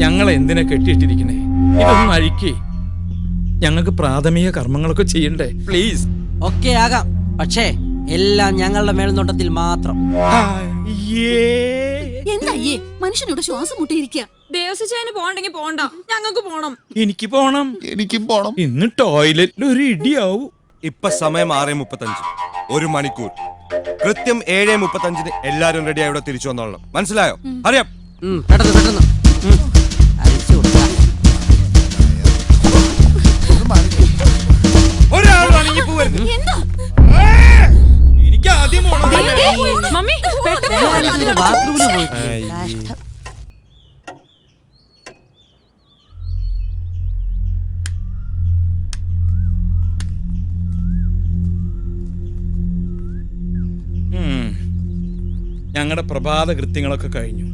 ഞങ്ങൾ എന്തിനാ കെട്ടിയിട്ടിരിക്കണേ? ഇതൊന്നും അഴിക്കേ. ഞങ്ങൾക്ക് പ്രാഥമിക കർമ്മങ്ങളൊക്കെ ചെയ്യണ്ടേ? പ്ലീസ്. ഒക്കെ ആകാം, പക്ഷേ എല്ലാം ഞങ്ങളുടെ മേൽനോട്ടത്തിൽ മാത്രം. എന്തായേ മനുഷ്യനോട് ശ്വാസം മുട്ടിയിരിക്കുക? ദേവസ്വന് പോണ്ടെങ്കിൽ പോണ്ട, ഞങ്ങൾക്ക് പോണം. എനിക്ക് പോണം. എനിക്കും പോണം. ഇന്ന് ടോയ്ലറ്റിൽ ഒരു ഇടിയാവും. ഇപ്പൊ സമയം 6:35. 1 മണിക്കൂർ കൃത്യം 7:35 എല്ലാരും റെഡി ആയി ഇവിടെ തിരിച്ചു വന്നോളണം. മനസ്സിലായോ? അറിയാം. പെട്ടെന്ന് പെട്ടെന്ന് അഴിച്ചു കൊടുക്കാം. എന്താ എനിക്ക് ആദ്യം പോണം. മമ്മി പെട്ടെന്ന് ബാത്റൂമിൽ പോയി. കഷ്ടം. ഞങ്ങളുടെ പ്രഭാത കൃത്യങ്ങളൊക്കെ കഴിഞ്ഞു.